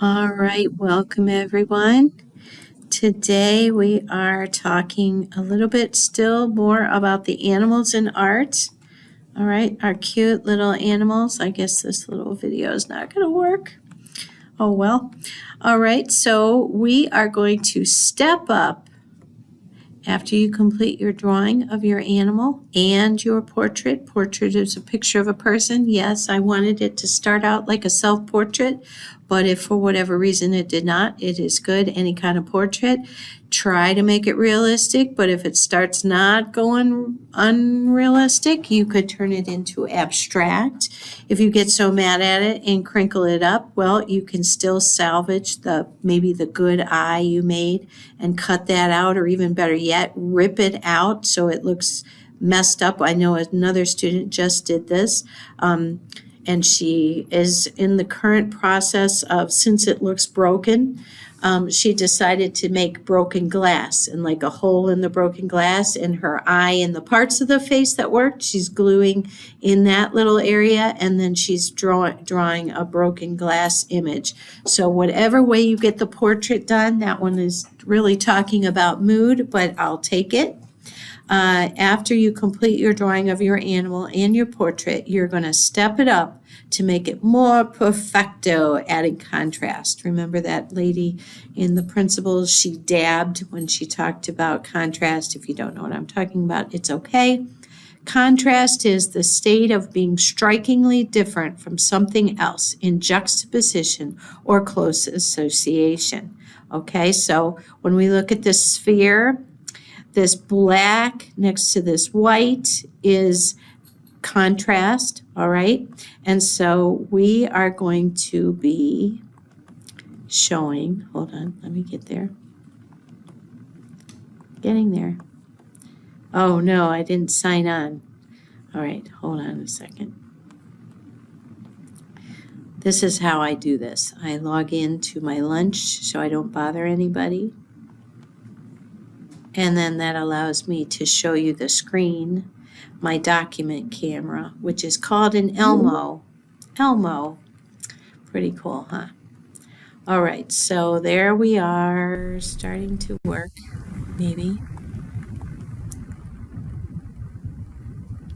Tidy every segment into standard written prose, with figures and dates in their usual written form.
All right, welcome everyone. Today we are talking a little bit still more about the animals in art. All right, our cute little animals. I guess this little video is not going to work. Oh well. All right, so we are going to step up after you complete your drawing of your animal and your portrait. Portrait is a picture of a person. Yes, I wanted it to start out like a self-portrait, but if for whatever reason it did not, it is good. Any kind of portrait, try to make it realistic, but if it starts not going unrealistic, you could turn it into abstract. If you get so mad at it and crinkle it up, well, you can still salvage maybe the good eye you made and cut that out, or even better yet, rip it out so it looks messed up. I know another student just did this. And she is in the current process of, since it looks broken, she decided to make broken glass and like a hole in the broken glass, and her eye and the parts of the face that worked, she's gluing in that little area, and then she's drawing a broken glass image. So whatever way you get the portrait done, that one is really talking about mood, but I'll take it. After you complete your drawing of your animal and your portrait, you're going to step it up to make it more perfecto, adding contrast. Remember that lady in the principles, she dabbed when she talked about contrast. If you don't know what I'm talking about, it's okay. Contrast is the state of being strikingly different from something else in juxtaposition or close association. Okay, so when we look at this sphere, this black next to this white is contrast, all right? And so we are going to be showing, hold on, let me get there. Getting there. Oh no, I didn't sign on. All right, hold on a second. This is how I do this. I log into my lunch so I don't bother anybody. And then that allows me to show you the screen, my document camera, which is called an Elmo. Elmo. Pretty cool, huh? All right, so there we are, starting to work, maybe.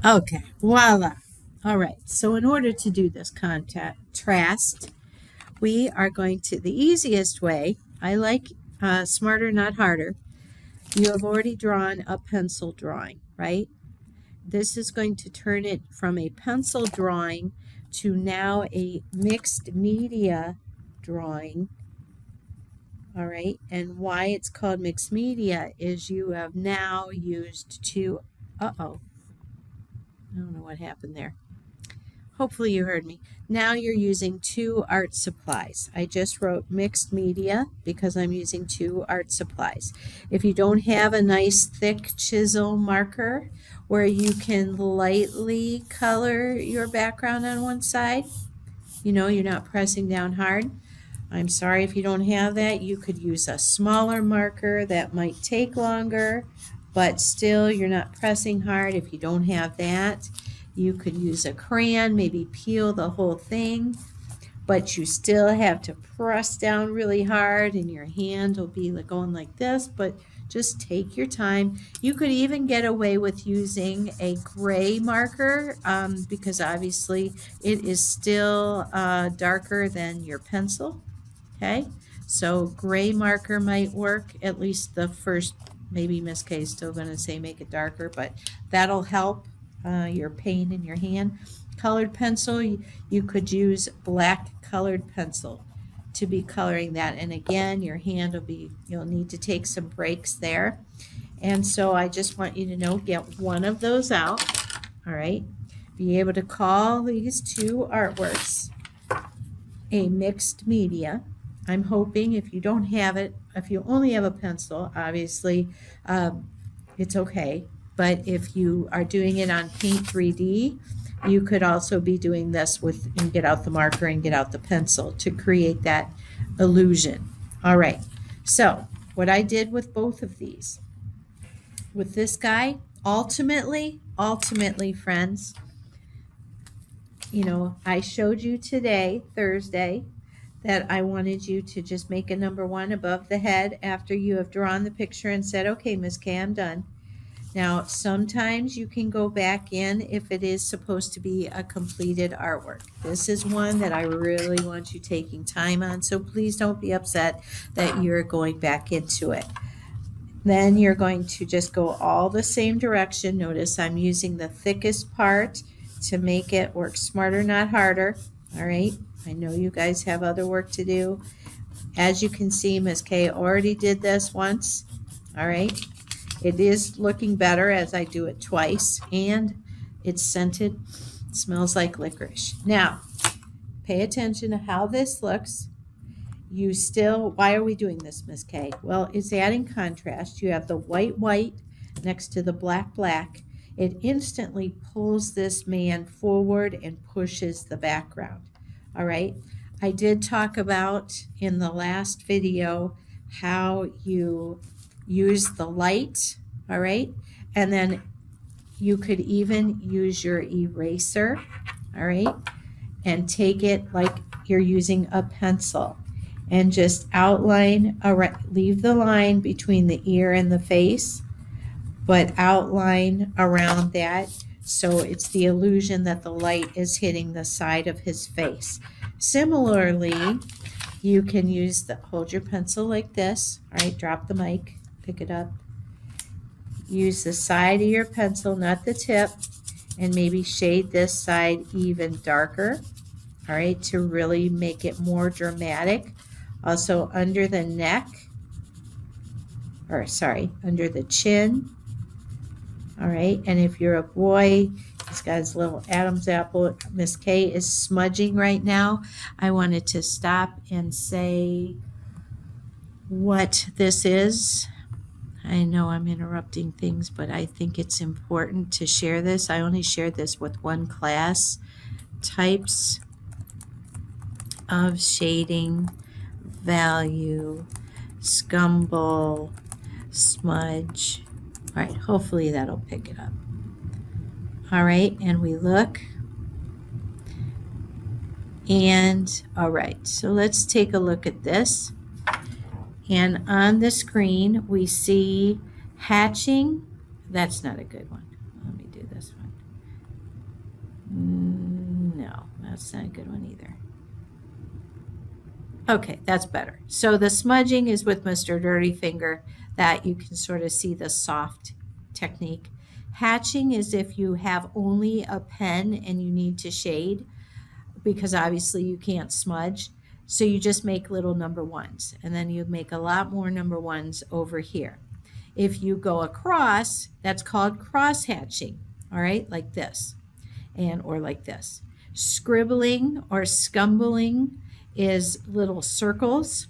Okay, voila. All right, so in order to do this contrast, we are going to, the easiest way, I like smarter, not harder. You have already drawn a pencil drawing, right? This is going to turn it from a pencil drawing to now a mixed media drawing. All right, and why it's called mixed media is you have now used two, I don't know what happened there. Hopefully you heard me. Now you're using two art supplies. I just wrote mixed media because I'm using two art supplies. If you don't have a nice thick chisel marker where you can lightly color your background on one side, you know, you're not pressing down hard. I'm sorry if you don't have that. You could use a smaller marker that might take longer, but still you're not pressing hard if you don't have that. You could use a crayon, maybe peel the whole thing, but you still have to press down really hard and your hand will be like going like this, but just take your time. You could even get away with using a gray marker because obviously it is still darker than your pencil, okay? So gray marker might work, at least the first, maybe Miss K is still gonna say make it darker, but that'll help your pain in your hand. Colored pencil, you could use black colored pencil to be coloring that. And again, your hand will be, you'll need to take some breaks there. And so I just want you to know, get one of those out, all right? Be able to call these two artworks a mixed media. I'm hoping if you don't have it, if you only have a pencil, obviously it's okay. But if you are doing it on Paint 3D, you could also be doing this with, and get out the marker and get out the pencil to create that illusion. All right, so what I did with both of these, with this guy, ultimately, friends, you know, I showed you today, Thursday, that I wanted you to just make a number 1 above the head after you have drawn the picture and said, okay, Ms. K, I'm done. Now, sometimes you can go back in if it is supposed to be a completed artwork. This is one that I really want you taking time on, so please don't be upset that you're going back into it. Then you're going to just go all the same direction. Notice I'm using the thickest part to make it work smarter, not harder. All right, I know you guys have other work to do. As you can see, Ms. K already did this once. All right. It is looking better as I do it twice, and it's scented. It smells like licorice. Now, pay attention to how this looks. Why are we doing this, Ms. K? Well, it's adding contrast. You have the white next to the black. It instantly pulls this man forward and pushes the background. All right. I did talk about in the last video how you use the light, all right? And then you could even use your eraser, all right? And take it like you're using a pencil and just outline, leave the line between the ear and the face, but outline around that so it's the illusion that the light is hitting the side of his face. Similarly, you can hold your pencil like this, all right? Drop the mic. Pick it up. Use the side of your pencil, not the tip, and maybe shade this side even darker, all right, to really make it more dramatic. Also under the neck, under the chin, all right, and if you're a boy, he's got his little Adam's apple. Miss K is smudging right now. I wanted to stop and say what this is. I know I'm interrupting things, but I think it's important to share this. I only shared this with one class. Types of shading, value, scumble, smudge. All right, hopefully that'll pick it up. All right, and we look. And all right, so let's take a look at this. And on the screen, we see hatching. That's not a good one. Let me do this one. No, that's not a good one either. Okay, that's better. So the smudging is with Mr. Dirty Finger, that you can sort of see the soft technique. Hatching is if you have only a pen and you need to shade, because obviously you can't smudge. So you just make little number 1s, and then you make a lot more number 1s over here. If you go across, that's called cross hatching, all right, like this, or like this. Scribbling or scumbling is little circles,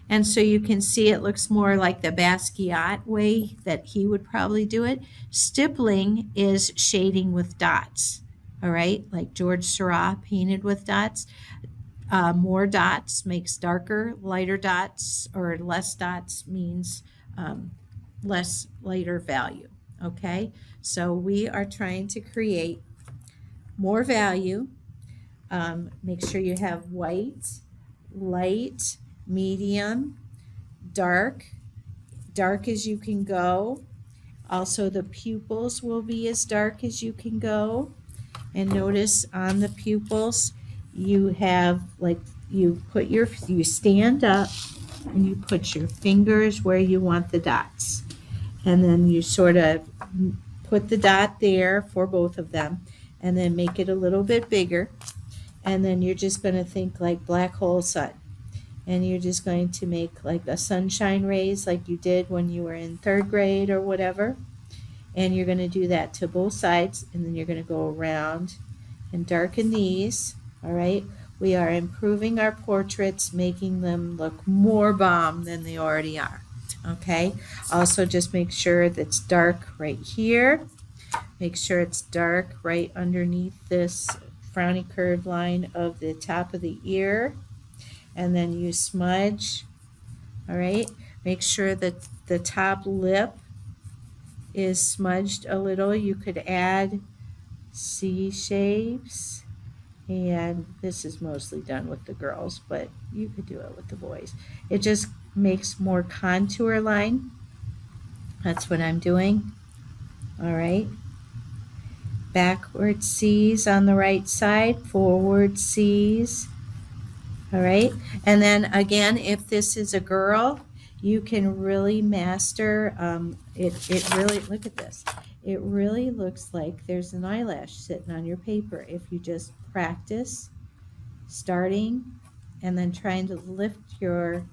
and so you can see it looks more like the Basquiat way that he would probably do it. Stippling is shading with dots, all right, like George Seurat painted with dots. More dots makes darker, lighter dots, or less dots means less lighter value, okay? So we are trying to create more value. Make sure you have white, light, medium, dark as you can go. Also, the pupils will be as dark as you can go. And notice on the pupils, you have you stand up and you put your fingers where you want the dots. And then you sort of put the dot there for both of them, and then make it a little bit bigger. And then you're just going to think like black hole sun. And you're just going to make like a sunshine rays like you did when you were in 3rd grade or whatever. And you're going to do that to both sides, and then you're going to go around and darken these. All right, we are improving our portraits, making them look more bomb than they already are. Okay, also just make sure that's dark right here. Make sure it's dark right underneath this frowny curved line of the top of the ear. And then you smudge. All right, make sure that the top lip is smudged a little. You could add C shapes And this is mostly done with the girls, but you could do it with the boys. It just makes more contour line. That's what I'm doing. All right. Backward C's on the right side, forward C's. All right. And then again, if this is a girl, you can really master it really, look at this. It really looks like there's an eyelash sitting on your paper if you just practice starting and then trying to lift your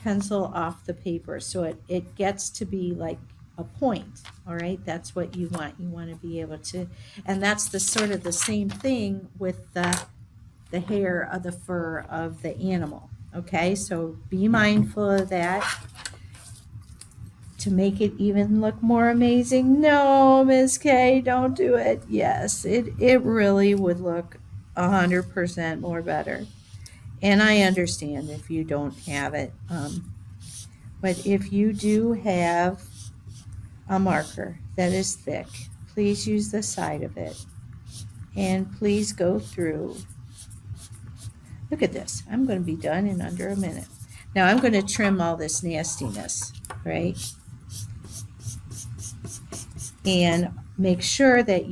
pencil off the paper so it gets to be like a point. All right, that's what you want. You want to be able to, and that's the sort of the same thing with the hair of the fur of the animal. Okay, so be mindful of that to make it even look more amazing. No, Miss K, don't do it. Yes, it really would look 100% more better. And I understand if you don't have it. But if you do have a marker that is thick, please use the side of it. And please go through. Look at this. I'm going to be done in under a minute. Now I'm going to trim all this nastiness, right? And make sure that you